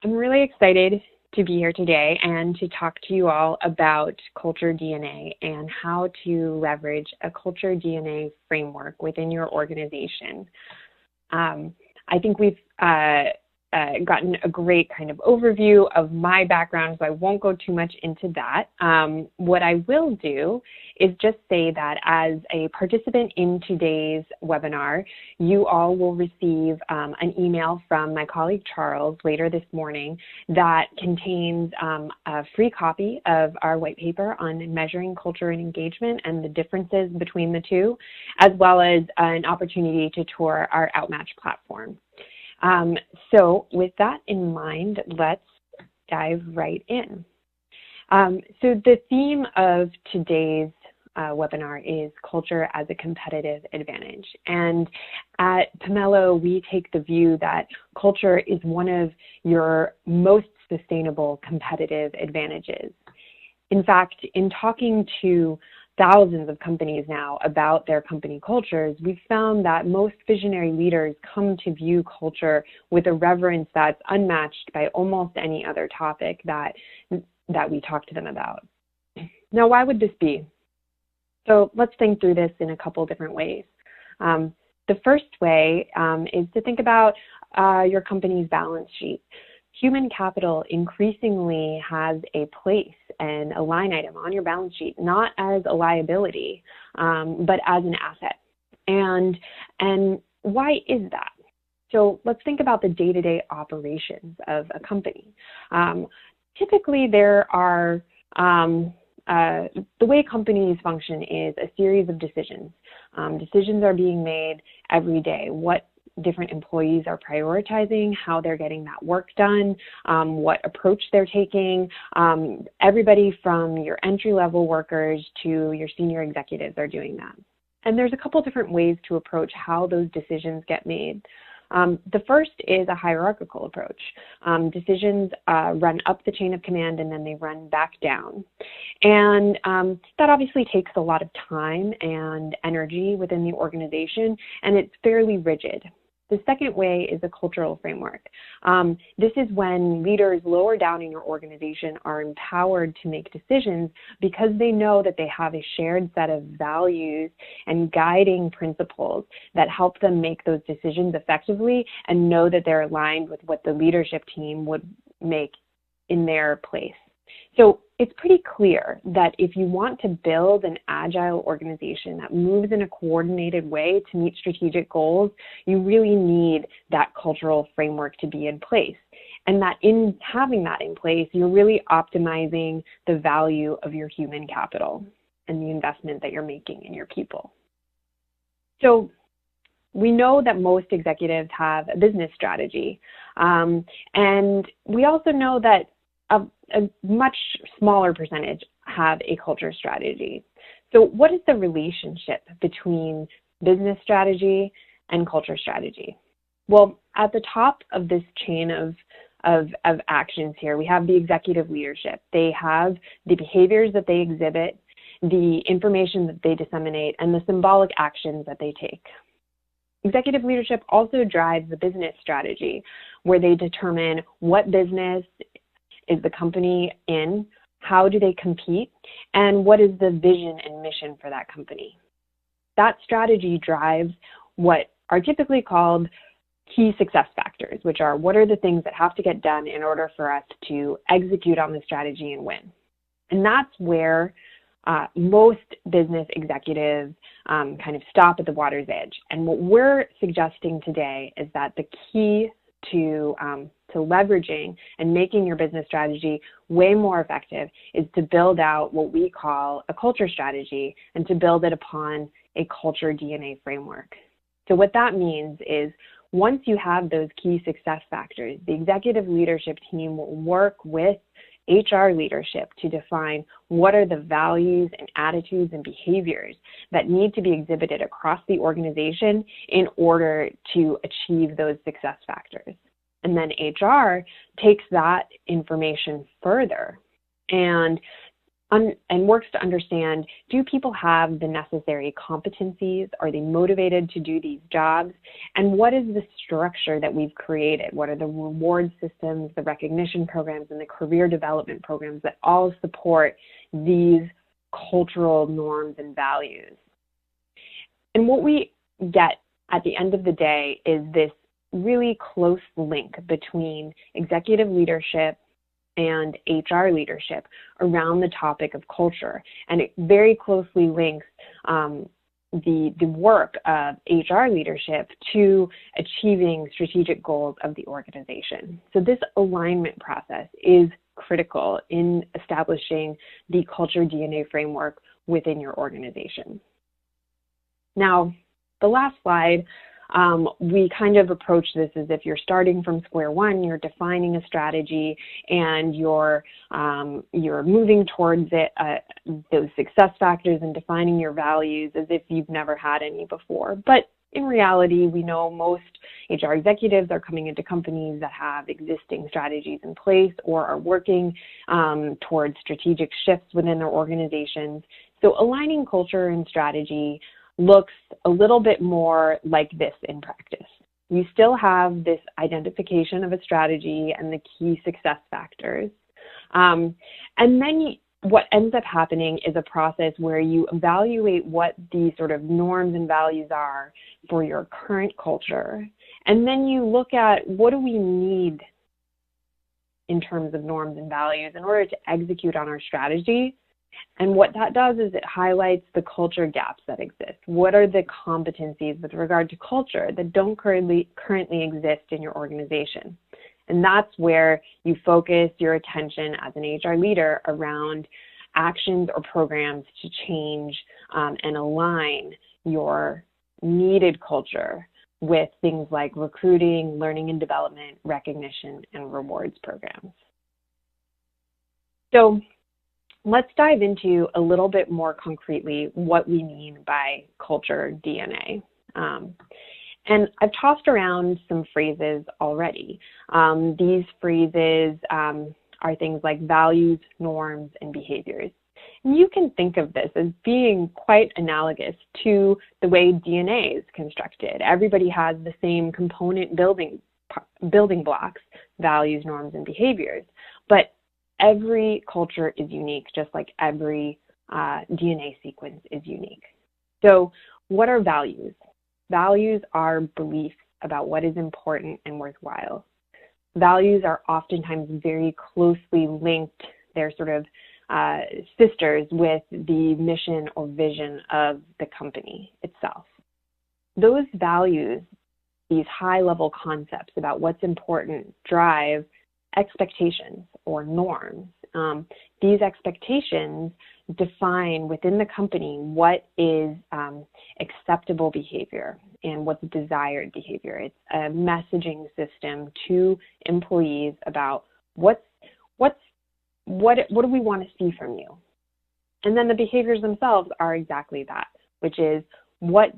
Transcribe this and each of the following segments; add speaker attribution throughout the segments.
Speaker 1: I'm really excited to be here today and to talk to you all about culture DNA and how to leverage a culture DNA framework within your organization. I think we've gotten a great kind of overview of my background, so I won't go too much into that. What I will do is just say that as a participant in today's webinar, you all will receive an email from my colleague Charles later this morning that contains a free copy of our white paper on measuring culture and engagement and the differences between the two, as well as an opportunity to tour our OutMatch platform. So with that in mind, let's dive right in. So the theme of today's webinar is culture as a competitive advantage. And at Pomello, we take the view that culture is one of your most sustainable competitive advantages. In fact, in talking to thousands of companies now about their company cultures, we've found that most visionary leaders come to view culture with a reverence that's unmatched by almost any other topic that we talk to them about. Now, why would this be? So let's think through this in a couple different ways. The first way is to think about your company's balance sheet. Human capital increasingly has a place and a line item on your balance sheet, not as a liability, but as an asset. And why is that? So let's think about the day-to-day operations of a company. Typically, there are the way companies function is a series of decisions. Decisions are being made every day. What different employees are prioritizing, how they're getting that work done, what approach they're taking. Everybody from your entry-level workers to your senior executives are doing that. And there's a couple different ways to approach how those decisions get made. The first is a hierarchical approach. Decisions run up the chain of command and then they run back down. And that obviously takes a lot of time and energy within the organization, and it's fairly rigid. The second way is a cultural framework. This is when leaders lower down in your organization are empowered to make decisions because they know that they have a shared set of values and guiding principles that help them make those decisions effectively and know that they're aligned with what the leadership team would make in their place. So it's pretty clear that if you want to build an agile organization that moves in a coordinated way to meet strategic goals, you really need that cultural framework to be in place. And that in having that in place, you're really optimizing the value of your human capital and the investment that you're making in your people. So we know that most executives have a business strategy. And we also know that a much smaller percentage have a culture strategy. So what is the relationship between business strategy and culture strategy? Well, at the top of this chain of actions here, we have the executive leadership. They have the behaviors that they exhibit, the information that they disseminate, and the symbolic actions that they take. Executive leadership also drives the business strategy, where they determine what business is the company in, how do they compete, and what is the vision and mission for that company. That strategy drives what are typically called key success factors, which are what are the things that have to get done in order for us to execute on the strategy and win. And that's where most business executives kind of stop at the water's edge. And what we're suggesting today is that the key to leveraging and making your business strategy way more effective is to build out what we call a culture strategy and to build it upon a culture DNA framework. So what that means is once you have those key success factors, the executive leadership team will work with HR leadership to define what are the values and attitudes and behaviors that need to be exhibited across the organization in order to achieve those success factors. And then HR takes that information further and and works to understand, do people have the necessary competencies? Are they motivated to do these jobs? And what is the structure that we've created? What are the reward systems, the recognition programs, and the career development programs that all support these cultural norms and values? And what we get at the end of the day is this really close link between executive leadership and HR leadership around the topic of culture. And it very closely links the work of HR leadership to achieving strategic goals of the organization. So this alignment process is critical in establishing the culture DNA framework within your organization. Now, the last slide, we kind of approach this as if you're starting from square one, you're defining a strategy, and you're moving towards it, those success factors, and defining your values as if you've never had any before. But in reality, we know most HR executives are coming into companies that have existing strategies in place or are working towards strategic shifts within their organizations. So aligning culture and strategy looks a little bit more like this in practice. You still have this identification of a strategy and the key success factors. And then what ends up happening is a process where you evaluate what the sort of norms and values are for your current culture. And then you look at, what do we need in terms of norms and values in order to execute on our strategy? And what that does is it highlights the culture gaps that exist. What are the competencies with regard to culture that don't currently exist in your organization? And that's where you focus your attention as an HR leader around actions or programs to change and align your needed culture with things like recruiting, learning and development, recognition, and rewards programs. So let's dive into a little bit more concretely what we mean by culture DNA. And I've tossed around some phrases already. These phrases are things like values, norms, and behaviors. And you can think of this as being quite analogous to the way DNA is constructed. Everybody has the same component building blocks, values, norms, and behaviors. But every culture is unique, just like every DNA sequence is unique. So what are values? Values are beliefs about what is important and worthwhile. Values are oftentimes very closely linked. They're sort of sisters with the mission or vision of the company itself. Those values, these high-level concepts about what's important, drive expectations or norms. These expectations define within the company what is acceptable behavior and what's desired behavior. It's a messaging system to employees about what do we want to see from you? And then the behaviors themselves are exactly that, which is, what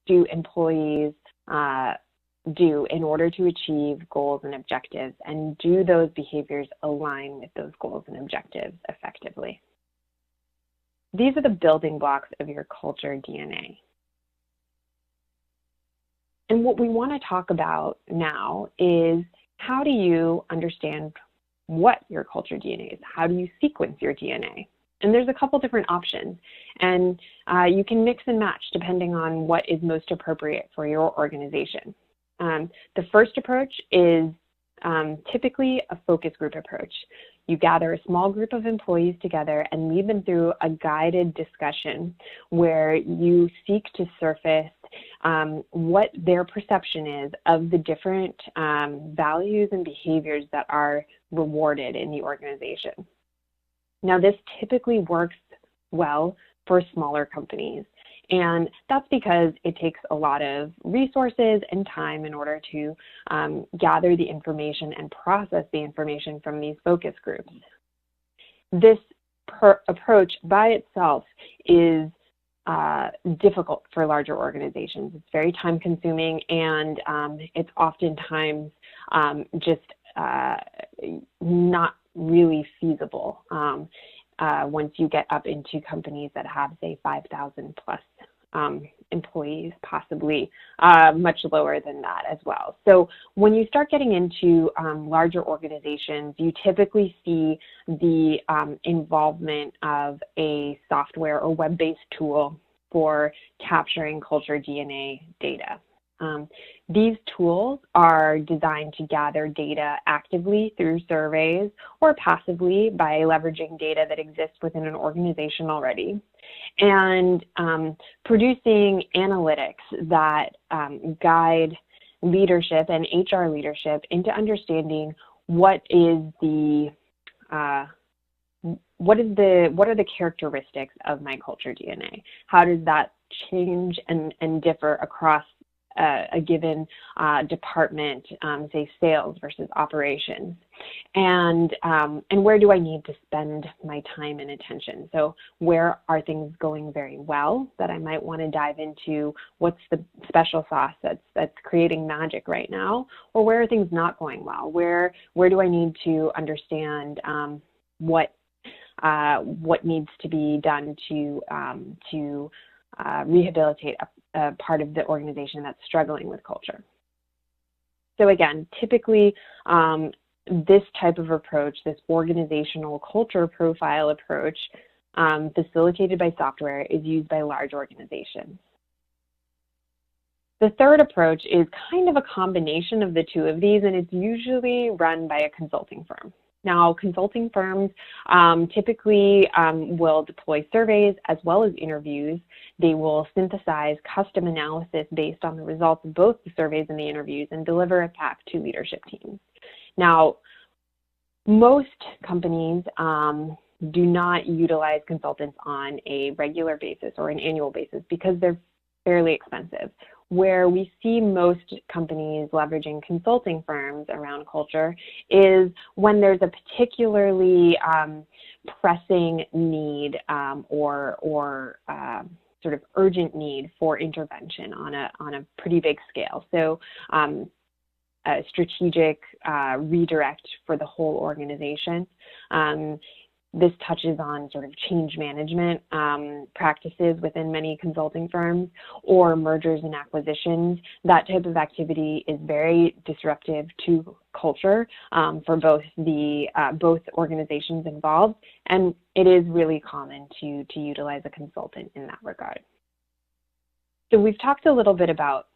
Speaker 1: do employees do in order to achieve goals and objectives, and do those behaviors align with those goals and objectives effectively? These are the building blocks of your culture DNA. And what we want to talk about now is, how do you understand what your culture DNA is? How do you sequence your DNA? And there's a couple different options, and you can mix and match depending on what is most appropriate for your organization. The first approach is typically a focus group approach. You gather a small group of employees together and lead them through a guided discussion where you seek to surface what their perception is of the different values and behaviors that are rewarded in the organization. Now, this typically works well for smaller companies, and that's because it takes a lot of resources and time in order to gather the information and process the information from these focus groups. This approach by itself is difficult for larger organizations. It's very time consuming, and it's oftentimes just not really feasible. once you get up into companies that have, say, 5,000 plus employees, possibly much lower than that as well. So when you start getting into larger organizations, you typically see the involvement of a software or web-based tool for capturing culture DNA data. These tools are designed to gather data actively through surveys or passively by leveraging data that exists within an organization already, and producing analytics that guide leadership and HR leadership into understanding what are the characteristics of my culture DNA? How does that change and differ across a given department, say sales versus operations, and where do I need to spend my time and attention? So where are things going very well that I might want to dive into? What's the special sauce that's creating magic right now? Or where are things not going well? Where do I need to understand what needs to be done to rehabilitate a part of the organization that's struggling with culture? So again, typically this type of approach, this organizational culture profile approach, facilitated by software, is used by large organizations. The third approach is kind of a combination of the two of these, and it's usually run by a consulting firm. Now, consulting firms typically will deploy surveys as well as interviews. They will synthesize custom analysis based on the results of both the surveys and the interviews and deliver it back to leadership teams. Now, most companies do not utilize consultants on a regular basis or an annual basis because they're fairly expensive. Where we see most companies leveraging consulting firms around culture is when there's a particularly pressing need or sort of urgent need for intervention on a pretty big scale. So a strategic redirect for the whole organization. This touches on sort of change management practices within many consulting firms or mergers and acquisitions. That type of activity is very disruptive to culture for both organizations involved, and it is really common to utilize a consultant in that regard. So we've talked a little bit about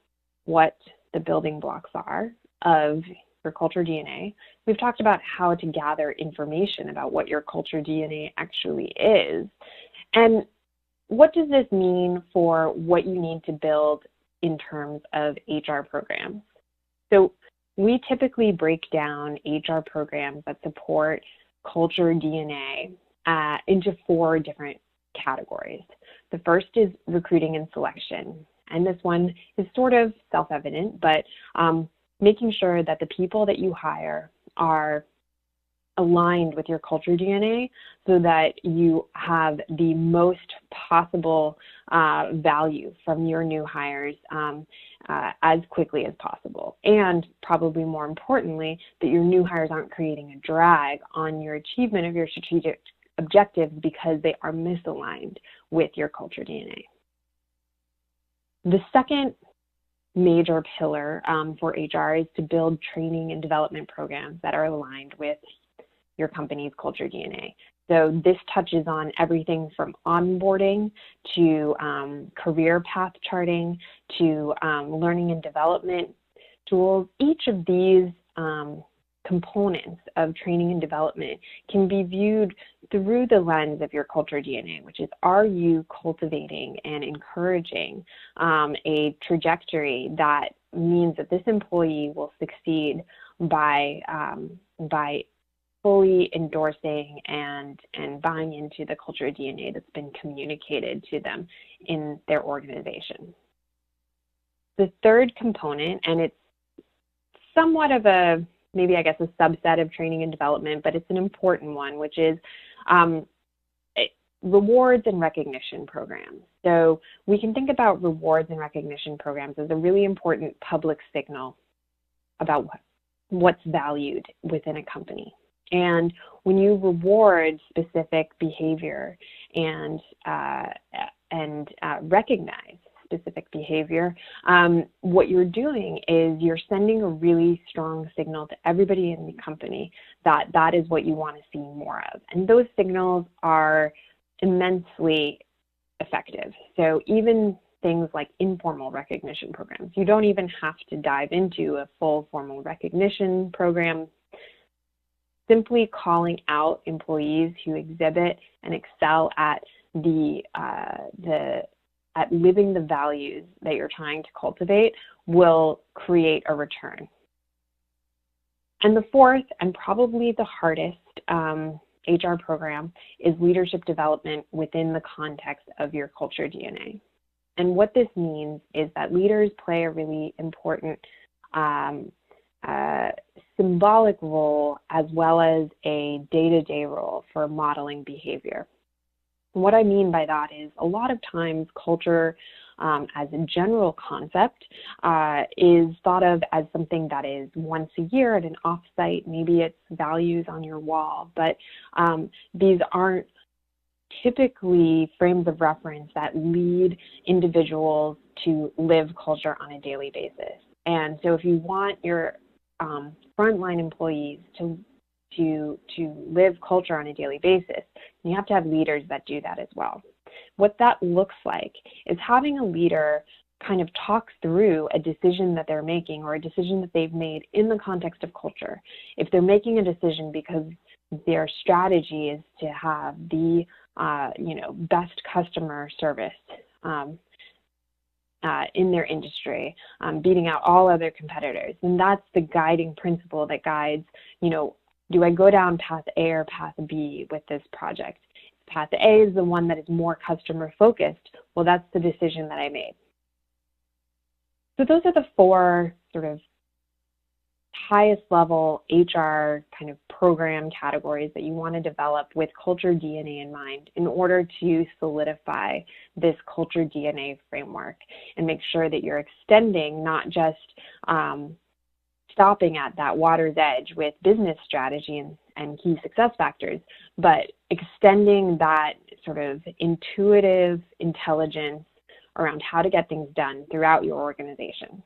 Speaker 1: what the building blocks are of your culture DNA. We've talked about how to gather information about what your culture DNA actually is. And what does this mean for what you need to build in terms of HR programs? So we typically break down HR programs that support culture DNA into 4 different categories. The first is recruiting and selection. And this one is sort of self-evident, but making sure that the people that you hire are aligned with your culture DNA so that you have the most possible value from your new hires as quickly as possible. And probably more importantly, that your new hires aren't creating a drag on your achievement of your strategic objectives because they are misaligned with your culture DNA. The second major pillar for HR is to build training and development programs that are aligned with your company's culture DNA. So this touches on everything from onboarding to career path charting to learning and development tools. Each of these components of training and development can be viewed through the lens of your culture DNA, which is, are you cultivating and encouraging a trajectory that means that this employee will succeed by fully endorsing and buying into the culture DNA that's been communicated to them in their organization. The third component, and it's somewhat of a maybe I guess a subset of training and development, but it's an important one, which is rewards and recognition programs. So we can think about rewards and recognition programs as a really important public signal about what's valued within a company. And when you reward specific behavior and recognize specific behavior, what you're doing is you're sending a really strong signal to everybody in the company that that is what you want to see more of. And those signals are immensely effective. So even things like informal recognition programs, you don't even have to dive into a full formal recognition program. Simply calling out employees who exhibit and excel at at living the values that you're trying to cultivate will create a return. And the fourth, and probably the hardest HR program, is leadership development within the context of your culture DNA. And what this means is that leaders play a really important symbolic role as well as a day-to-day role for modeling behavior. And what I mean by that is a lot of times culture as a general concept is thought of as something that is once a year at an offsite. Maybe it's values on your wall, but these aren't typically frames of reference that lead individuals to live culture on a daily basis. And so if you want your frontline employees to live culture on a daily basis, you have to have leaders that do that as well. What that looks like is having a leader kind of talk through a decision that they're making or a decision that they've made in the context of culture. If they're making a decision because their strategy is to have the best customer service in their industry, beating out all other competitors, and that's the guiding principle that guides, do I go down path A or path B with this project? Path A is the one that is more customer focused. Well, that's the decision that I made. So those are the four sort of highest level HR kind of program categories that you want to develop with culture DNA in mind in order to solidify this culture DNA framework and make sure that you're extending, not just stopping at that water's edge with business strategy and key success factors, but extending that sort of intuitive intelligence around how to get things done throughout your organization.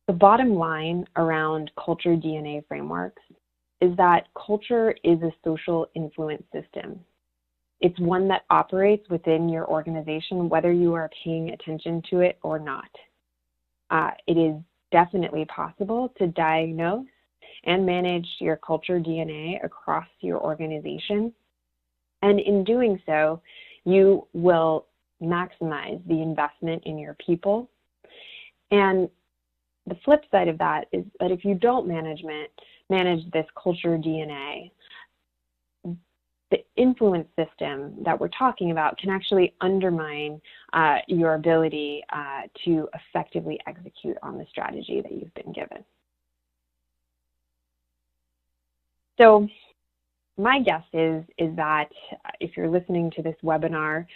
Speaker 1: The bottom line around culture DNA frameworks is that culture is a social influence system. It's one that operates within your organization, whether you are paying attention to it or not. It is definitely possible to diagnose and manage your culture DNA across your organization. And in doing so, you will maximize the investment in your people. And the flip side of that is that if you don't manage this culture DNA, the influence system that we're talking about can actually undermine your ability to effectively execute on the strategy that you've been given. So my guess is that if you're listening to this webinar,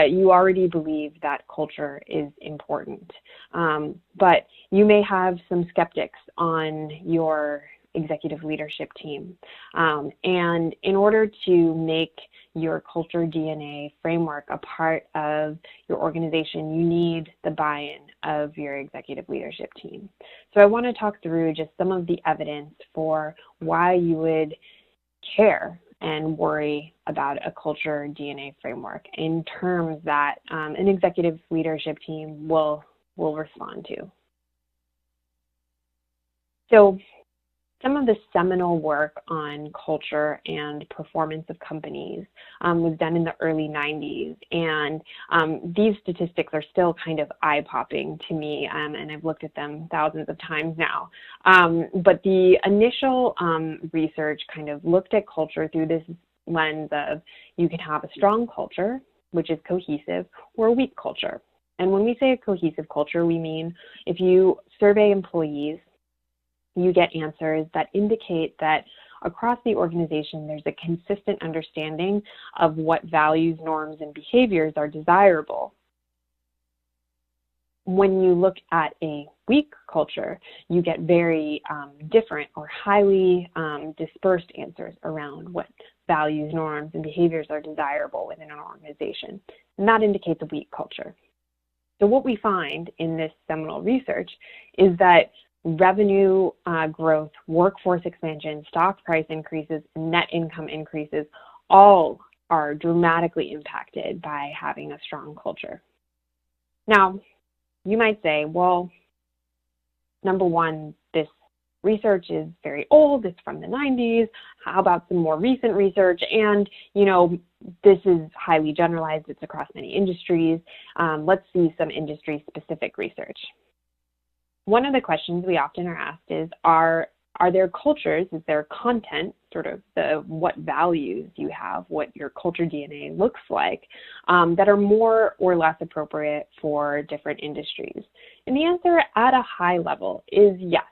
Speaker 1: you already believe that culture is important. But you may have some skeptics on your executive leadership team. And in order to make your culture DNA framework a part of your organization, you need the buy-in of your executive leadership team. So I want to talk through just some of the evidence for why you would care and worry about a culture DNA framework in terms that an executive leadership team will respond to. So some of the seminal work on culture and performance of companies was done in the early 90s, and these statistics are still kind of eye-popping to me, and I've looked at them thousands of times now. But the initial research kind of looked at culture through this lens of you can have a strong culture, which is cohesive, or a weak culture. And when we say a cohesive culture, we mean if you survey employees, you get answers that indicate that across the organization, there's a consistent understanding of what values, norms, and behaviors are desirable. when you look at a weak culture, you get very different or highly dispersed answers around what values, norms, and behaviors are desirable within an organization. And that indicates a weak culture. So what we find in this seminal research is that revenue growth, workforce expansion, stock price increases, net income increases, all are dramatically impacted by having a strong culture. Now, you might say, well, number one, this research is very old, it's from the 90s, how about some more recent research? And, you know, this is highly generalized, it's across many industries. Let's see some industry-specific research. One of the questions we often are asked is, are there cultures, is there content, sort of what values you have, what your culture DNA looks like, that are more or less appropriate for different industries? And the answer at a high level is yes.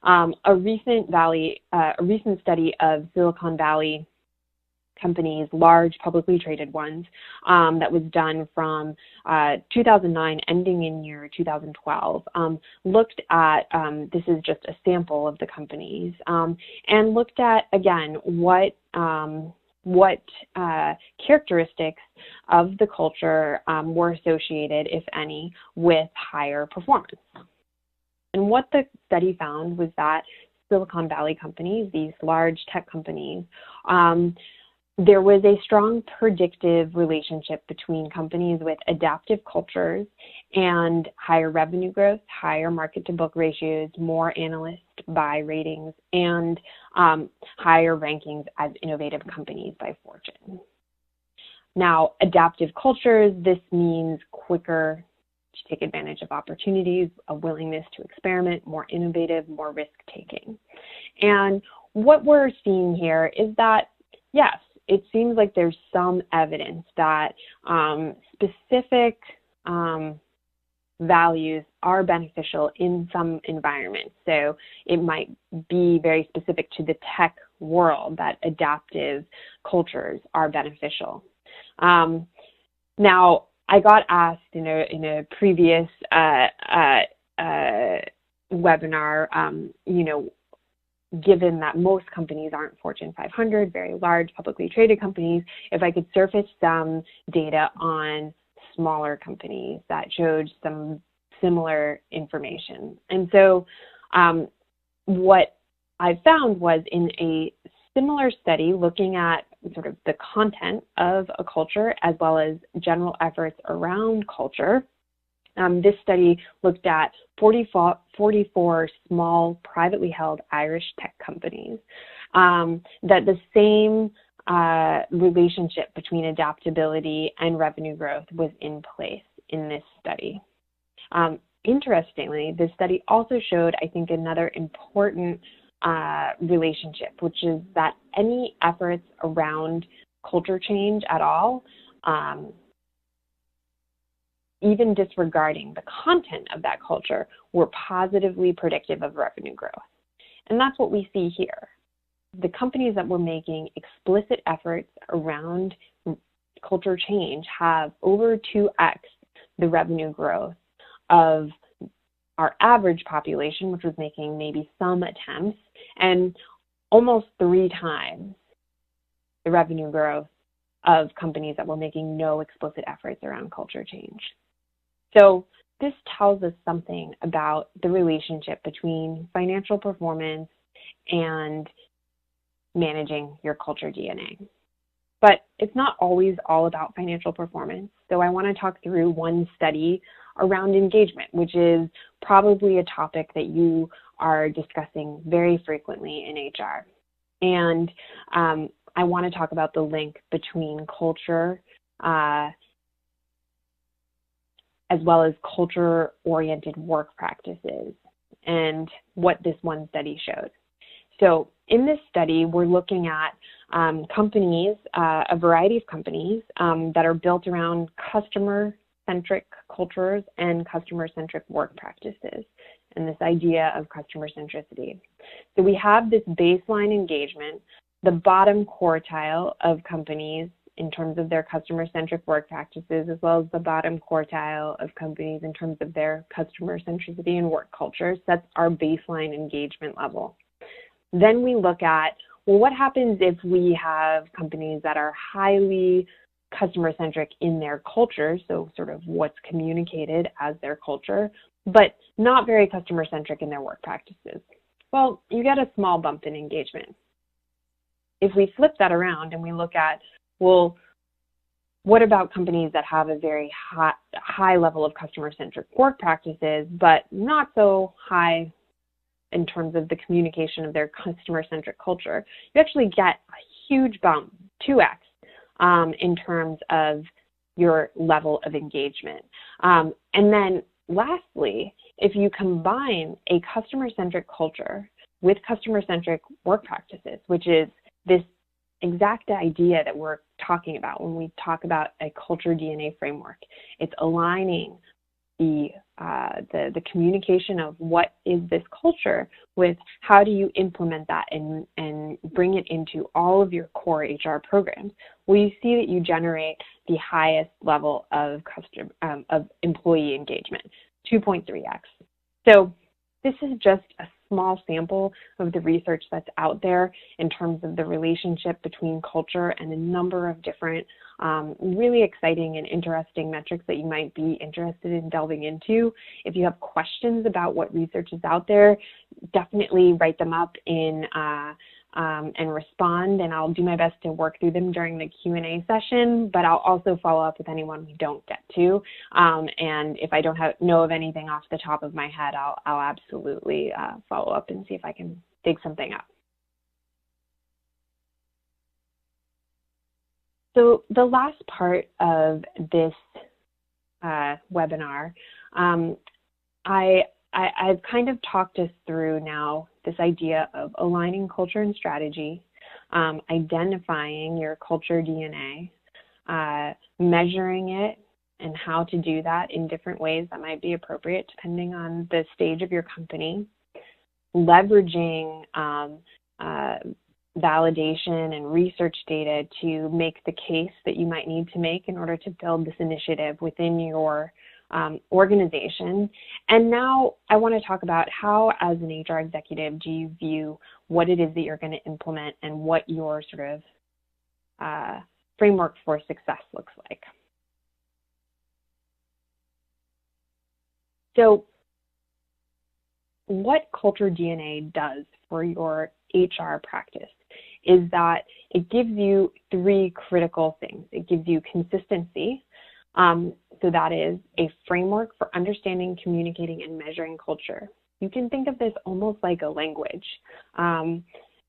Speaker 1: A recent study of Silicon Valley companies, large publicly traded ones, that was done from 2009 ending in year 2012, looked at, this is just a sample of the companies, and looked at, again, what characteristics of the culture were associated, if any, with higher performance. And what the study found was that Silicon Valley companies, these large tech companies, there was a strong predictive relationship between companies with adaptive cultures and higher revenue growth, higher market-to-book ratios, more analyst buy ratings, and higher rankings as innovative companies by Fortune. Now, adaptive cultures, this means quicker to take advantage of opportunities, a willingness to experiment, more innovative, more risk-taking. And what we're seeing here is that, yes, it seems like there's some evidence that specific values are beneficial in some environments. So it might be very specific to the tech world that adaptive cultures are beneficial. Now, I got asked in a previous webinar, given that most companies aren't Fortune 500, very large publicly traded companies, if I could surface some data on smaller companies that showed some similar information. And so what I found was in a similar study looking at sort of the content of a culture as well as general efforts around culture, this study looked at 44 small privately held Irish tech companies, that the same relationship between adaptability and revenue growth was in place in this study. Interestingly, this study also showed, I think, another important relationship, which is that any efforts around culture change at all, even disregarding the content of that culture, were positively predictive of revenue growth. And that's what we see here. The companies that were making explicit efforts around culture change have over 2x the revenue growth of our average population, which was making maybe some attempts, and almost 3 times the revenue growth of companies that were making no explicit efforts around culture change. So this tells us something about the relationship between financial performance and managing your culture DNA. But it's not always all about financial performance. So I want to talk through one study around engagement, which is probably a topic that you are discussing very frequently in HR. And I want to talk about the link between culture as well as culture-oriented work practices and what this one study showed. So in this study, we're looking at companies, a variety of companies that are built around customer-centric cultures and customer-centric work practices, and this idea of customer centricity. So we have this baseline engagement. The bottom quartile of companies in terms of their customer-centric work practices, as well as the bottom quartile of companies in terms of their customer centricity and work culture, sets our baseline engagement level. Then we look at, well, what happens if we have companies that are highly customer-centric in their culture, so sort of what's communicated as their culture, but not very customer-centric in their work practices? Well, you get a small bump in engagement. If we flip that around and we look at, well, what about companies that have a very high level of customer-centric work practices, but not so high in terms of the communication of their customer-centric culture? You actually get a huge bump, 2x, in terms of your level of engagement. And then lastly, if you combine a customer-centric culture with customer-centric work practices, which is this exact idea that we're talking about when we talk about a culture DNA framework, it's aligning the communication of what is this culture with how do you implement that and bring it into all of your core HR programs. Well, you see that you generate the highest level of employee engagement, 2.3x. So this is just a small sample of the research that's out there in terms of the relationship between culture and a number of different really exciting and interesting metrics that you might be interested in delving into. If you have questions about what research is out there, definitely write them up in and respond, and I'll do my best to work through them during the Q&A session, but I'll also follow up with anyone we don't get to. And if I don't know of anything off the top of my head, I'll absolutely follow up and see if I can dig something up. So the last part of this webinar, I've kind of talked us through now this idea of aligning culture and strategy, identifying your culture DNA, measuring it, and how to do that in different ways that might be appropriate depending on the stage of your company, leveraging validation and research data to make the case that you might need to make in order to build this initiative within your organization. And now I want to talk about how, as an HR executive, do you view what it is that you're going to implement and what your sort of framework for success looks like. So what Culture DNA does for your HR practice is that it gives you three critical things. It gives you consistency. So that is a framework for understanding, communicating, and measuring culture. You can think of this almost like a language.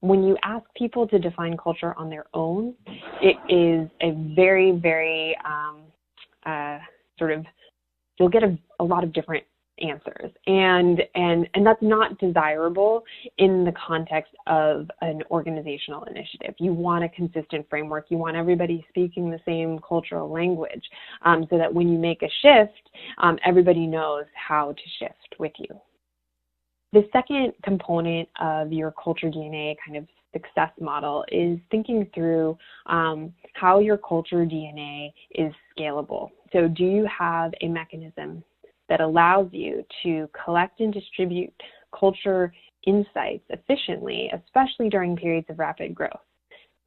Speaker 1: When you ask people to define culture on their own, it is a very, very you'll get a lot of different answers, and that's not desirable in the context of an organizational initiative. You want a consistent framework. You want everybody speaking the same cultural language, so that when you make a shift, everybody knows how to shift with you. The second component of your Culture DNA kind of success model is thinking through how your Culture DNA is scalable. So do you have a mechanism that allows you to collect and distribute culture insights efficiently, especially during periods of rapid growth?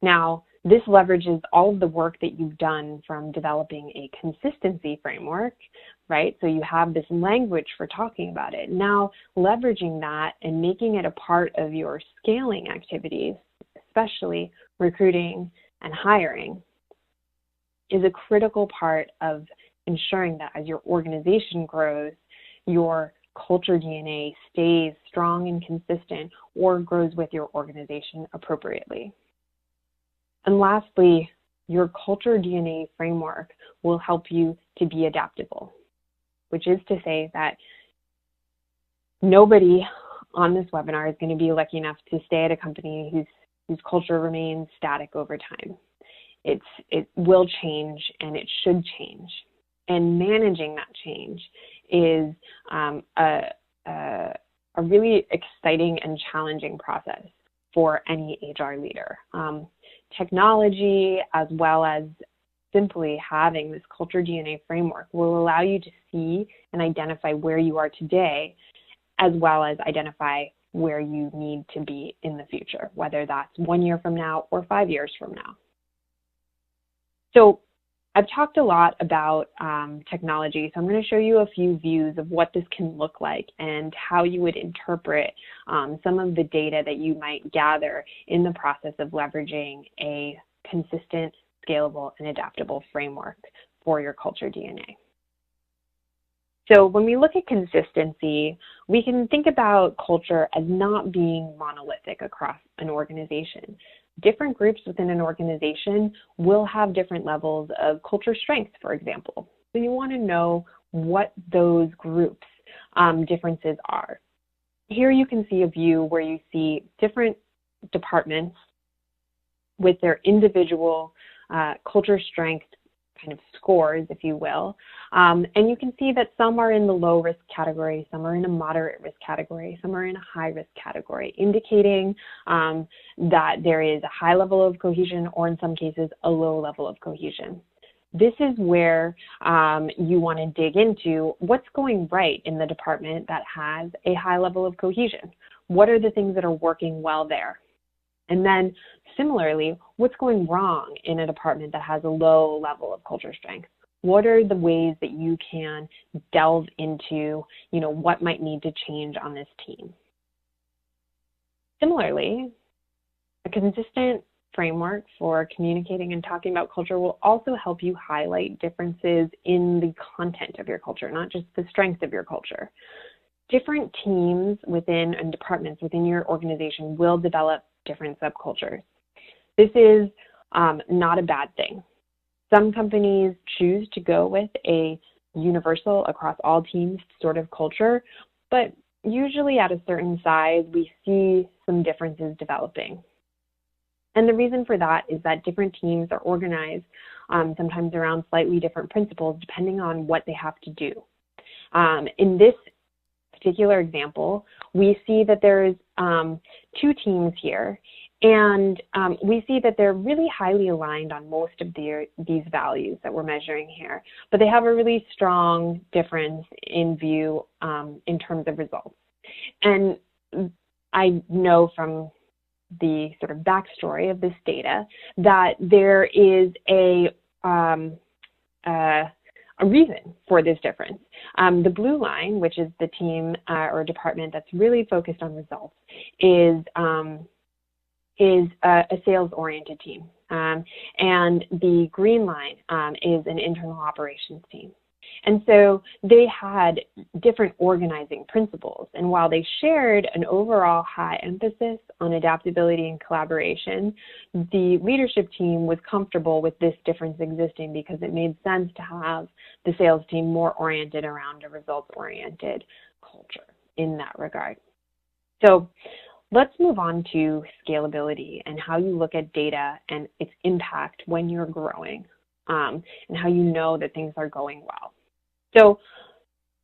Speaker 1: Now, this leverages all of the work that you've done from developing a consistency framework, right? So you have this language for talking about it. Now, leveraging that and making it a part of your scaling activities, especially recruiting and hiring, is a critical part of ensuring that as your organization grows, your Culture DNA stays strong and consistent or grows with your organization appropriately. And lastly, your Culture DNA framework will help you to be adaptable, which is to say that nobody on this webinar is going to be lucky enough to stay at a company whose culture remains static over time. It will change, and it should change. And managing that change is a really exciting and challenging process for any HR leader. Technology, as well as simply having this culture DNA framework will allow you to see and identify where you are today, as well as identify where you need to be in the future, whether that's 1 year from now or 5 years from now. So I've talked a lot about technology, so I'm going to show you a few views of what this can look like and how you would interpret some of the data that you might gather in the process of leveraging a consistent, scalable, and adaptable framework for your culture DNA. So when we look at consistency, we can think about culture as not being monolithic across an organization. Different groups within an organization will have different levels of culture strength, for example. So you want to know what those groups' differences are. Here you can see a view where you see different departments with their individual culture strength kind of scores, if you will. And you can see that some are in the low risk category, some are in a moderate risk category, some are in a high risk category, indicating that there is a high level of cohesion or in some cases a low level of cohesion. This is where you want to dig into what's going right in the department that has a high level of cohesion. What are the things that are working well there? And then similarly, what's going wrong in a department that has a low level of culture strength? What are the ways that you can delve into, what might need to change on this team? Similarly, a consistent framework for communicating and talking about culture will also help you highlight differences in the content of your culture, not just the strength of your culture. Different teams within and departments within your organization will develop different subcultures. This is not a bad thing. Some companies choose to go with a universal across all teams sort of culture, but usually at a certain size, we see some differences developing. And the reason for that is that different teams are organized sometimes around slightly different principles depending on what they have to do. In this particular example, we see that there's two teams here, and we see that they're really highly aligned on most of these values that we're measuring here, but they have a really strong difference in view in terms of results. And I know from the sort of backstory of this data that there is a reason for this difference. The blue line, which is the team or department that's really focused on results, is a sales-oriented team. And the green line is an internal operations team. And so they had different organizing principles. And while they shared an overall high emphasis on adaptability and collaboration, the leadership team was comfortable with this difference existing because it made sense to have the sales team more oriented around a results-oriented culture in that regard. So let's move on to scalability and how you look at data and its impact when you're growing and how you know that things are going well. So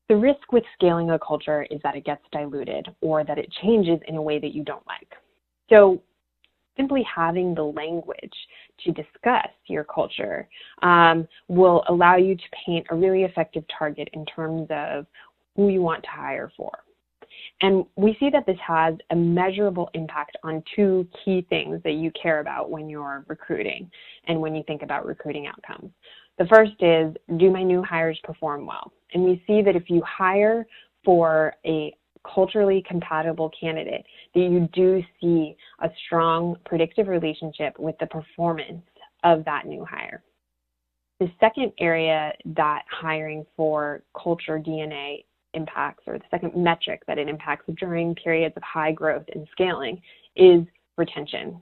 Speaker 1: the risk with scaling a culture is that it gets diluted or that it changes in a way that you don't like. So simply having the language to discuss your culture will allow you to paint a really effective target in terms of who you want to hire for. And we see that this has a measurable impact on two key things that you care about when you're recruiting and when you think about recruiting outcomes. The first is, do my new hires perform well? And we see that if you hire for a culturally compatible candidate, that you do see a strong predictive relationship with the performance of that new hire. The second area that hiring for culture DNA impacts, or the second metric that it impacts during periods of high growth and scaling, is retention.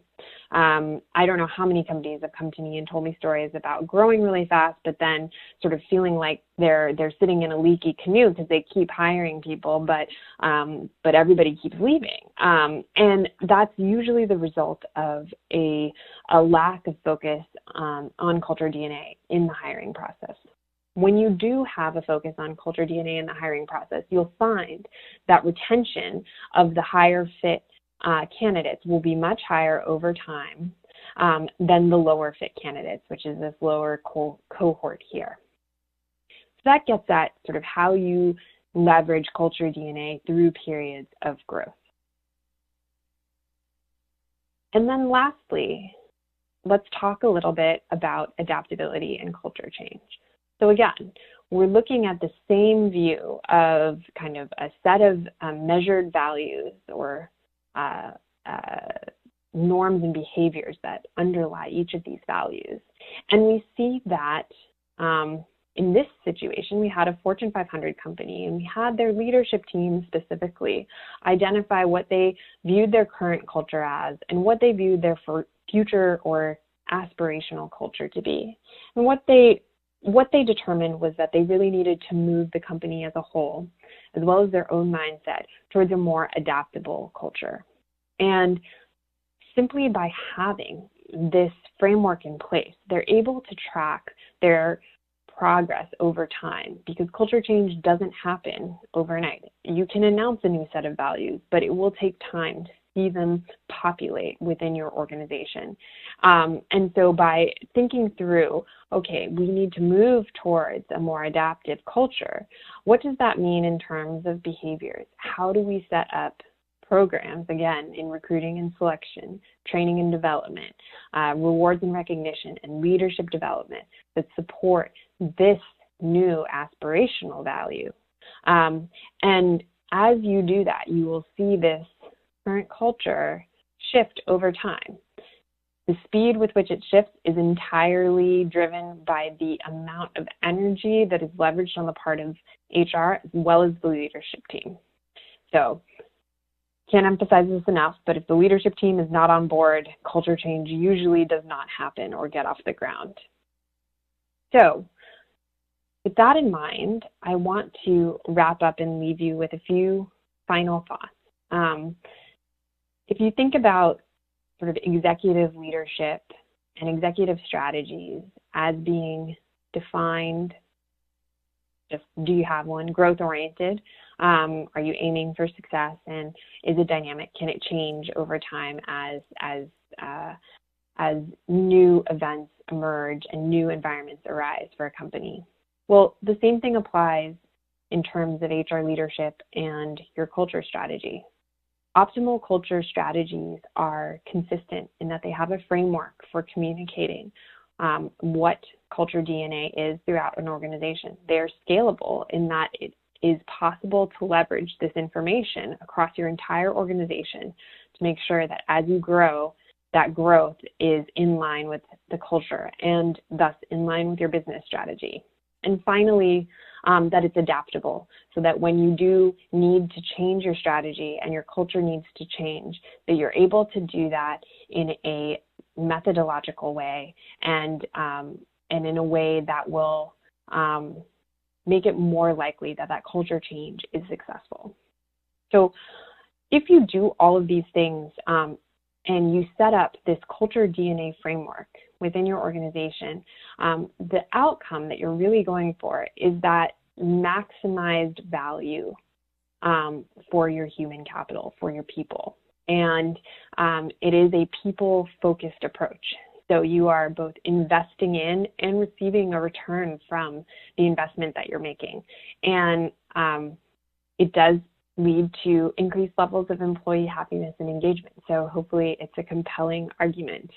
Speaker 1: I don't know how many companies have come to me and told me stories about growing really fast, but then sort of feeling like they're sitting in a leaky canoe because they keep hiring people, but everybody keeps leaving. And that's usually the result of a lack of focus on culture DNA in the hiring process. When you do have a focus on culture DNA in the hiring process, you'll find that retention of the higher fit candidates will be much higher over time, than the lower fit candidates, which is this lower cohort here. So that gets at sort of how you leverage culture DNA through periods of growth. And then lastly, let's talk a little bit about adaptability and culture change. So again, we're looking at the same view of kind of a set of measured values or norms and behaviors that underlie each of these values. And we see that in this situation, we had a Fortune 500 company, and we had their leadership team specifically identify what they viewed their current culture as and what they viewed their future or aspirational culture to be. And what they determined was that they really needed to move the company as a whole, as well as their own mindset, towards a more adaptable culture. And simply by having this framework in place, they're able to track their progress over time, because culture change doesn't happen overnight. You can announce a new set of values, but it will take time to see them populate within your organization. And so by thinking through, okay, we need to move towards a more adaptive culture, what does that mean in terms of behaviors? How do we set up programs, again, in recruiting and selection, training and development, rewards and recognition, and leadership development that support this new aspirational value? And as you do that, you will see this current culture shift over time. The speed with which it shifts is entirely driven by the amount of energy that is leveraged on the part of HR as well as the leadership team. So, can't emphasize this enough, but if the leadership team is not on board, culture change usually does not happen or get off the ground. So, with that in mind, I want to wrap up and leave you with a few final thoughts. If you think about sort of executive leadership and executive strategies as being defined, just do you have one? Growth-oriented. Are you aiming for success? And is it dynamic? Can it change over time as new events emerge and new environments arise for a company? Well, the same thing applies in terms of HR leadership and your culture strategy. Optimal culture strategies are consistent in that they have a framework for communicating what culture DNA is throughout an organization. They're scalable in that it is possible to leverage this information across your entire organization to make sure that as you grow, that growth is in line with the culture and thus in line with your business strategy. And finally, that it's adaptable, so that when you do need to change your strategy and your culture needs to change, that you're able to do that in a methodological way and in a way that will make it more likely that that culture change is successful. So if you do all of these things and you set up this culture DNA framework within your organization, the outcome that you're really going for is that maximized value for your human capital, for your people. And it is a people-focused approach. So you are both investing in and receiving a return from the investment that you're making. And it does lead to increased levels of employee happiness and engagement. So hopefully it's a compelling argument.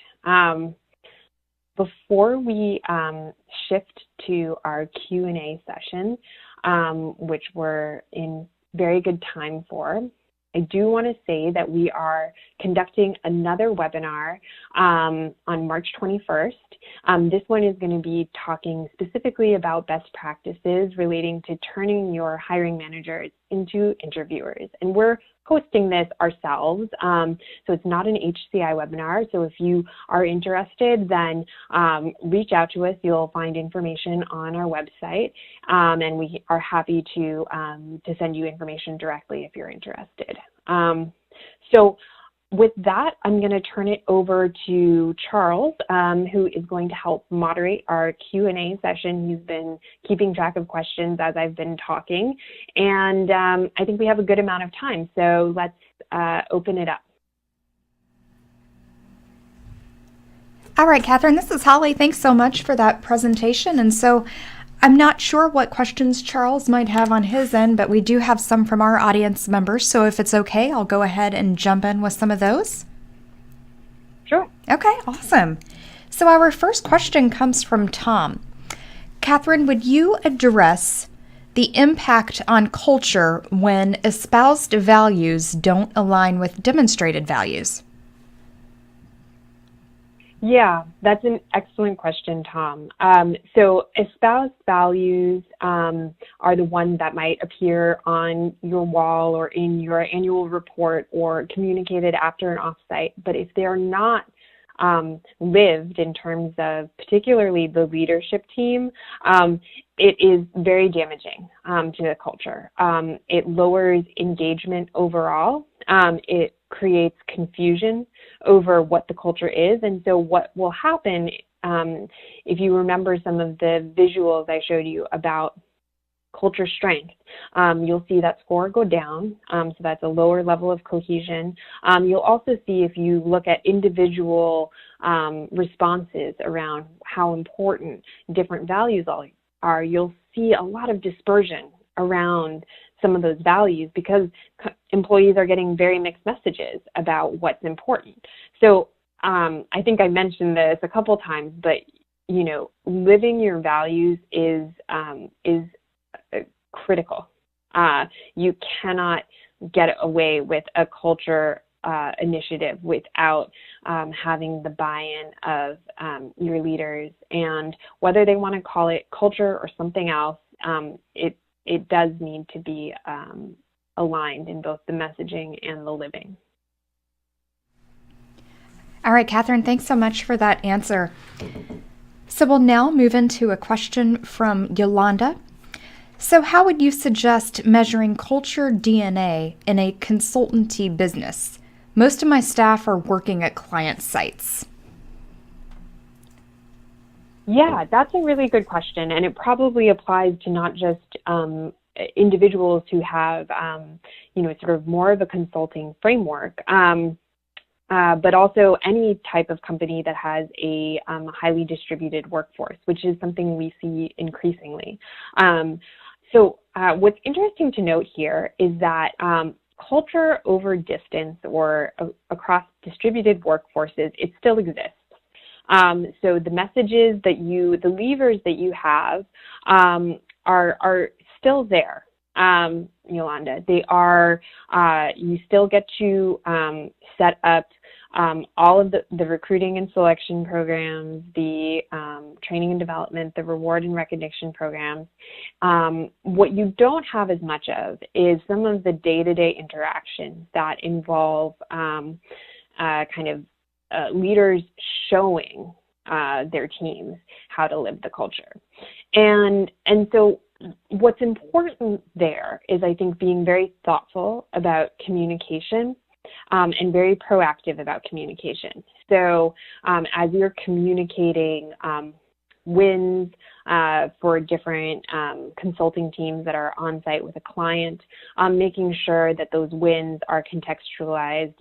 Speaker 1: Before we shift to our Q&A session, which we're in very good time for, I do want to say that we are conducting another webinar on March 21st. This one is going to be talking specifically about best practices relating to turning your hiring managers into interviewers. And we're hosting this ourselves, so it's not an HCI webinar. So if you are interested, then reach out to us. You'll find information on our website, and we are happy to send you information directly if you're interested. So with that, I'm going to turn it over to Charles, who is going to help moderate our Q&A session. He's been keeping track of questions as I've been talking, and I think we have a good amount of time, so let's open it up.
Speaker 2: All right, Catherine, this is Holly. Thanks so much for that presentation. And so I'm not sure what questions Charles might have on his end, but we do have some from our audience members. So if it's okay, I'll go ahead and jump in with some of those.
Speaker 1: Sure.
Speaker 2: Okay, awesome. So our first question comes from Tom. Catherine, would you address the impact on culture when espoused values don't align with demonstrated values?
Speaker 1: Yeah, that's an excellent question, Tom. So espoused values are the ones that might appear on your wall or in your annual report or communicated after an offsite. But if they're not lived in terms of particularly the leadership team, it is very damaging to the culture. It lowers engagement overall. It creates confusion over what the culture is. And so what will happen, if you remember some of the visuals I showed you about culture strength, you'll see that score go down. So that's a lower level of cohesion. You'll also see, if you look at individual responses around how important different values are, you'll see a lot of dispersion around some of those values because employees are getting very mixed messages about what's important. So I think I mentioned this a couple times, but living your values is critical. You cannot get away with a culture initiative without having the buy-in of your leaders, and whether they want to call it culture or something else, it does need to be aligned in both the messaging and the living.
Speaker 2: All right, Catherine, thanks so much for that answer. So we'll now move into a question from Yolanda. So how would you suggest measuring culture DNA in a consultancy business? Most of my staff are working at client sites.
Speaker 1: Yeah, that's a really good question, and it probably applies to not just individuals who have, sort of more of a consulting framework, but also any type of company that has a highly distributed workforce, which is something we see increasingly. So what's interesting to note here is that culture over distance or across distributed workforces, it still exists. So the messages that the levers that you have are still there, Yolanda. They are, you still get to set up all of the recruiting and selection programs, the training and development, the reward and recognition programs. What you don't have as much of is some of the day-to-day interactions that involve leaders showing their teams how to live the culture. And so what's important there is, I think, being very thoughtful about communication and very proactive about communication. So as you're communicating wins for different consulting teams that are on site with a client, making sure that those wins are contextualized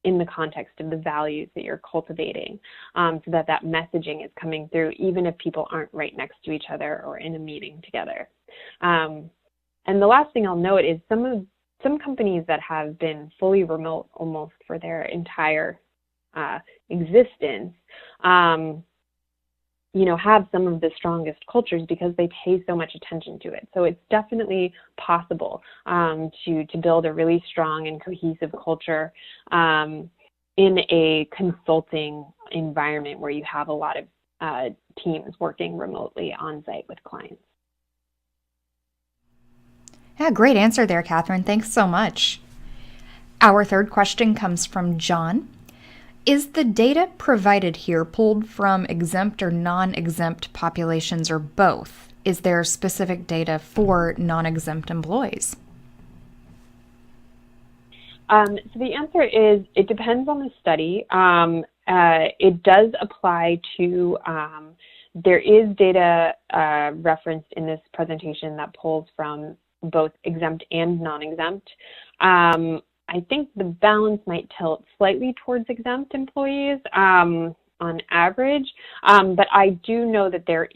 Speaker 1: in the context of the values that you're cultivating, so that messaging is coming through even if people aren't right next to each other or in a meeting together. And the last thing I'll note is some companies that have been fully remote almost for their entire existence, have some of the strongest cultures because they pay so much attention to it. So it's definitely possible to build a really strong and cohesive culture in a consulting environment where you have a lot of teams working remotely on site with clients.
Speaker 2: Yeah, great answer there, Catherine. Thanks so much. Our third question comes from John. Is the data provided here pulled from exempt or non-exempt populations or both? Is there specific data for non-exempt employees?
Speaker 1: So the answer is it depends on the study. It does apply to, there is data referenced in this presentation that pulls from both exempt and non-exempt. I think the balance might tilt slightly towards exempt employees, average, but I do know that there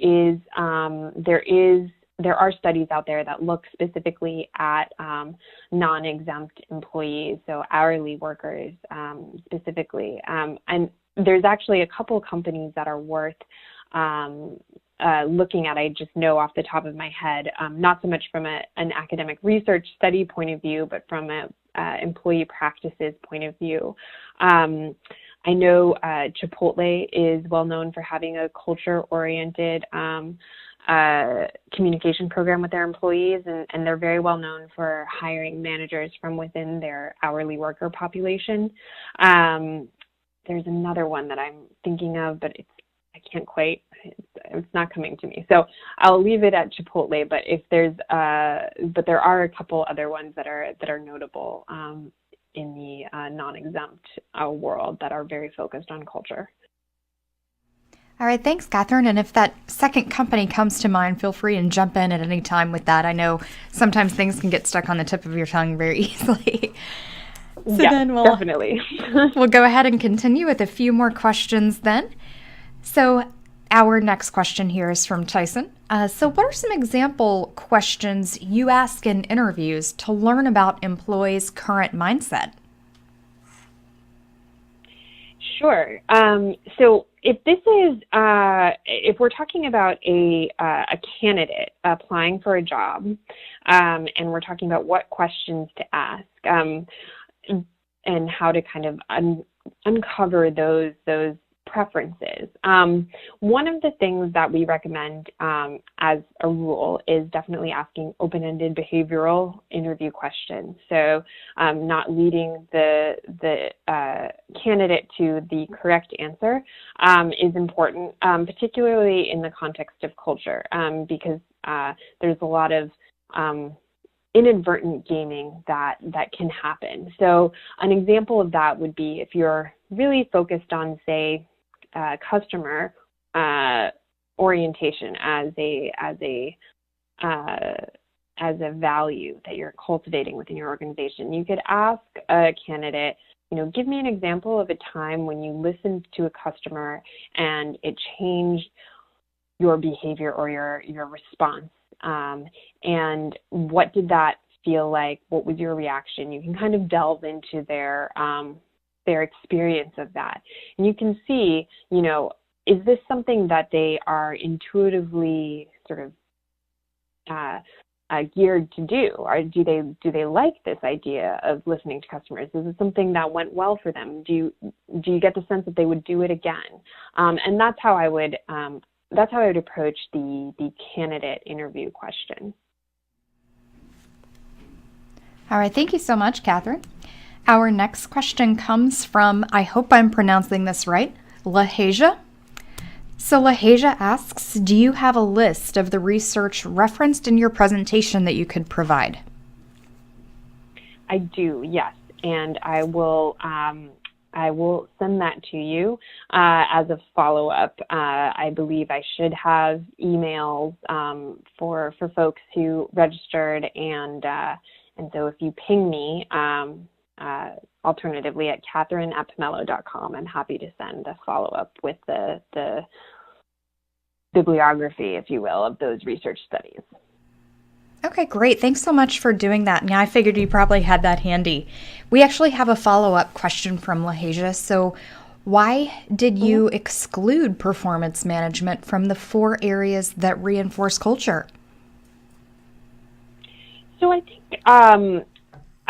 Speaker 1: are studies out there that look specifically at non-exempt employees, so hourly workers specifically. And there's actually a couple of companies that are worth looking at. I just know off the top of my head, not so much from an academic research study point of view, but from an employee practices point of view. I know Chipotle is well known for having a culture-oriented communication program with their employees, and they're very well known for hiring managers from within their hourly worker population. There's another one that I'm thinking of, but it's not coming to me. So I'll leave it at Chipotle, but but there are a couple other ones that are notable in the non-exempt world that are very focused on culture.
Speaker 2: All right, thanks, Catherine. And if that second company comes to mind, feel free and jump in at any time with that. I know sometimes things can get stuck on the tip of your tongue very easily. So
Speaker 1: yeah,
Speaker 2: then
Speaker 1: definitely.
Speaker 2: We'll go ahead and continue with a few more questions then. So our next question here is from Tyson. So what are some example questions you ask in interviews to learn about employees' current mindset?
Speaker 1: Sure. So if we're talking about a candidate applying for a job, and we're talking about what questions to ask, and how to kind of uncover those preferences. One of the things that we recommend as a rule is definitely asking open-ended behavioral interview questions. So not leading the candidate to the correct answer is important, particularly in the context of culture, because there's a lot of inadvertent gaming that can happen. So an example of that would be if you're really focused on, say, customer orientation as a value that you're cultivating within your organization. You could ask a candidate, give me an example of a time when you listened to a customer and it changed your behavior or your response. And what did that feel like? What was your reaction? You can kind of delve into their experience of that. And you can see, is this something that they are intuitively sort of geared to do? Or do they like this idea of listening to customers? Is it something that went well for them? Do you get the sense that they would do it again? And that's how I would approach the candidate interview question.
Speaker 2: All right, thank you so much, Catherine. Our next question comes from, I hope I'm pronouncing this right, Lahasia. So Lahasia asks, do you have a list of the research referenced in your presentation that you could provide?
Speaker 1: I do, yes, and I will send that to you as a follow-up. I believe I should have emails for folks who registered, and so if you ping me, alternatively at Catherine@Pomello.com, I'm happy to send a follow-up with the bibliography, if you will, of those research studies.
Speaker 2: Okay, great. Thanks so much for doing that. Yeah, I figured you probably had that handy. We actually have a follow-up question from Lahasia. So why did you exclude performance management from the 4 areas that reinforce culture?
Speaker 1: So I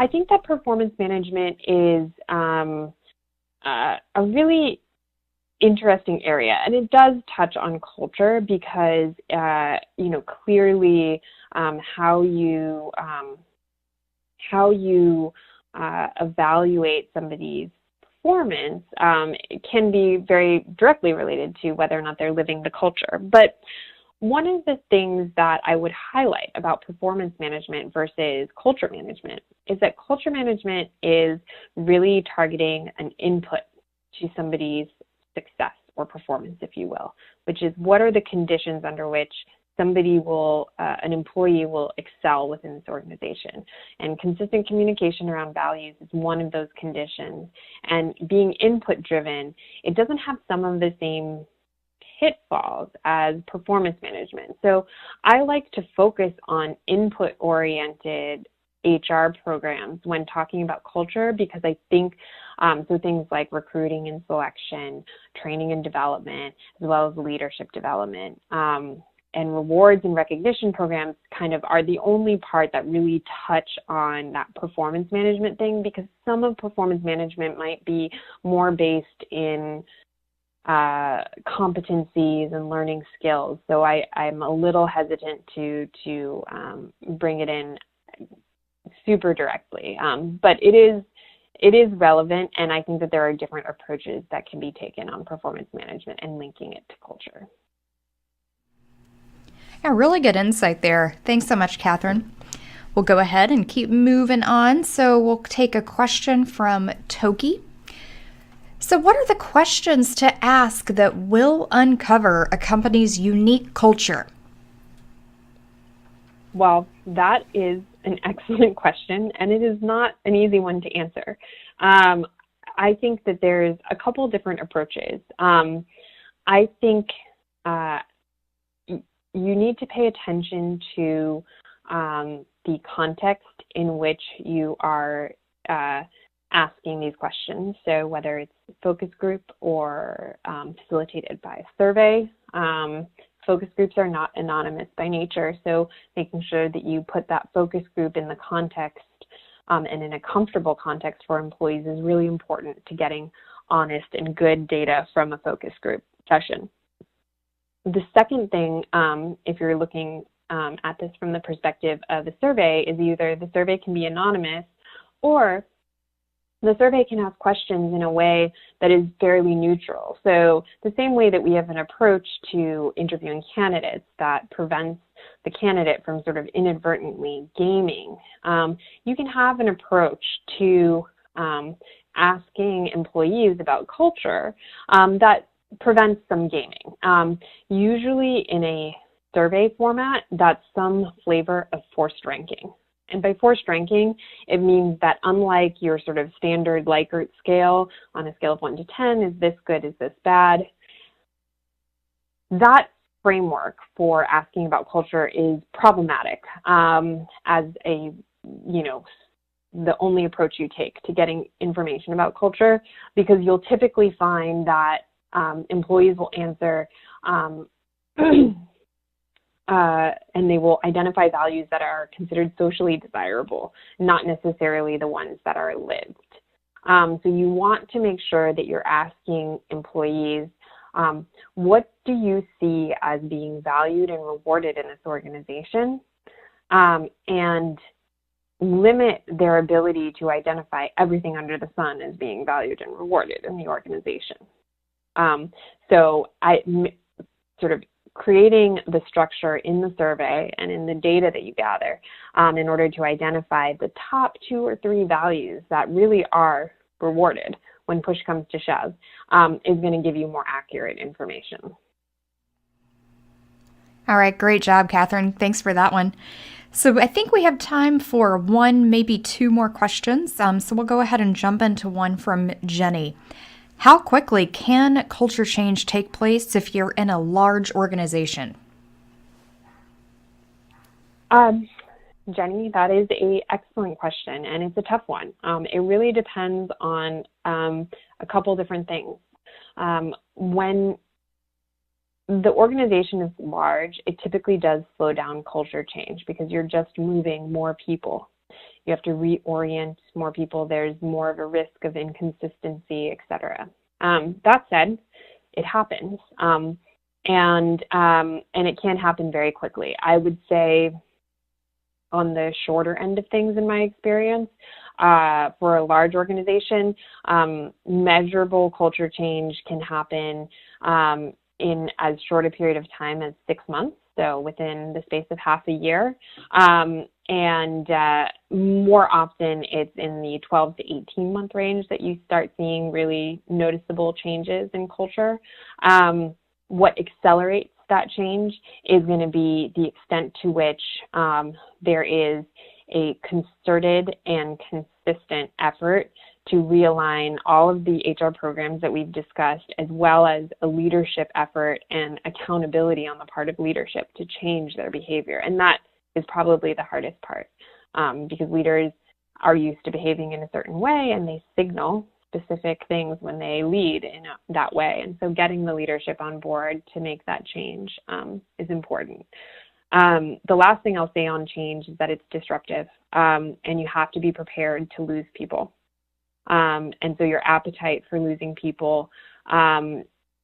Speaker 1: think that performance management is a really interesting area, and it does touch on culture because clearly how you evaluate somebody's performance can be very directly related to whether or not they're living the culture. But one of the things that I would highlight about performance management versus culture management is that culture management is really targeting an input to somebody's success or performance, if you will, which is what are the conditions under which an employee will excel within this organization. And consistent communication around values is one of those conditions. And being input driven, it doesn't have some of the same pitfalls as performance management. So I like to focus on input-oriented HR programs when talking about culture, because I think so things like recruiting and selection, training and development, as well as leadership development, and rewards and recognition programs kind of are the only part that really touch on that performance management thing, because some of performance management might be more based in competencies and learning skills. So I'm a little hesitant to bring it in super directly, but it is relevant, and I think that there are different approaches that can be taken on performance management and linking it to culture.
Speaker 2: Yeah, really good insight there. Thanks so much, Catherine. We'll go ahead and keep moving on. So we'll take a question from Toki. So what are the questions to ask that will uncover a company's unique culture?
Speaker 1: Well, that is an excellent question, and it is not an easy one to answer. I think that there's a couple different approaches. I think you need to pay attention to the context in which you are asking these questions. So whether it's focus group or facilitated by a survey. Focus groups are not anonymous by nature, so making sure that you put that focus group in the context and in a comfortable context for employees is really important to getting honest and good data from a focus group session. The second thing, if you're looking at this from the perspective of a survey, is either the survey can be anonymous, or the survey can ask questions in a way that is fairly neutral. So the same way that we have an approach to interviewing candidates that prevents the candidate from sort of inadvertently gaming, you can have an approach to asking employees about culture that prevents some gaming. Usually in a survey format, that's some flavor of forced ranking. And by forced ranking, it means that unlike your sort of standard Likert scale on a scale of 1 to 10, is this good, is this bad? That framework for asking about culture is problematic as a, the only approach you take to getting information about culture, because you'll typically find that employees will answer and they will identify values that are considered socially desirable, not necessarily the ones that are lived. So you want to make sure that you're asking employees, what do you see as being valued and rewarded in this organization? And limit their ability to identify everything under the sun as being valued and rewarded in the organization. So I sort of creating the structure in the survey and in the data that you gather in order to identify the top 2 or 3 values that really are rewarded when push comes to shove is going to give you more accurate information.
Speaker 2: All right, great job, Catherine. Thanks for that one. So I think we have time for 1, maybe 2 more questions. So we'll go ahead and jump into one from Jenny. How quickly can culture change take place if you're in a large organization?
Speaker 1: Jenny, that is an excellent question, and it's a tough one. It really depends on a couple different things. When the organization is large, it typically does slow down culture change because you're just moving more people. You have to reorient more people. There's more of a risk of inconsistency, et cetera. That said, it happens, and it can happen very quickly. I would say on the shorter end of things in my experience, for a large organization, measurable culture change can happen in as short a period of time as 6 months, so within the space of half a year. And more often it's in the 12 to 18 month range that you start seeing really noticeable changes in culture. What accelerates that change is going to be the extent to which there is a concerted and consistent effort to realign all of the HR programs that we've discussed, as well as a leadership effort and accountability on the part of leadership to change their behavior. And that is probably the hardest part, because leaders are used to behaving in a certain way, and they signal specific things when they lead in that way. And so getting the leadership on board to make that change is important. The last thing I'll say on change is that it's disruptive, and you have to be prepared to lose people. And so your appetite for losing people,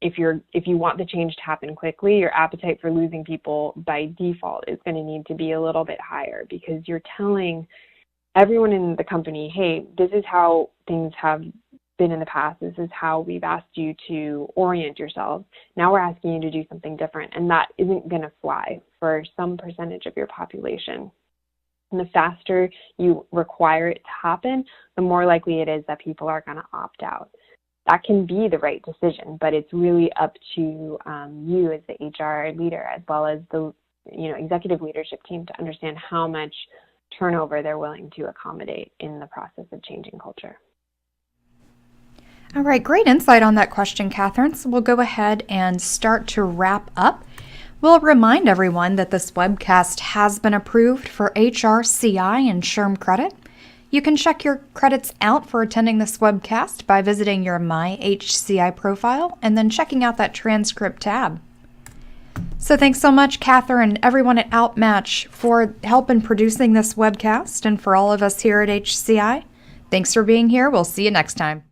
Speaker 1: if you want the change to happen quickly, your appetite for losing people by default is going to need to be a little bit higher, because you're telling everyone in the company, hey, this is how things have been in the past. This is how we've asked you to orient yourselves. Now we're asking you to do something different, and that isn't going to fly for some percentage of your population. And the faster you require it to happen, the more likely it is that people are going to opt out. That can be the right decision, but it's really up to you as the HR leader, as well as the executive leadership team, to understand how much turnover they're willing to accommodate in the process of changing culture.
Speaker 2: All right, great insight on that question, Catherine. So we'll go ahead and start to wrap up. We'll remind everyone that this webcast has been approved for HRCI and SHRM credit. You can check your credits out for attending this webcast by visiting your My HCI profile and then checking out that transcript tab. So thanks so much, Catherine, and everyone at OutMatch for help in producing this webcast, and for all of us here at HCI. Thanks for being here. We'll see you next time.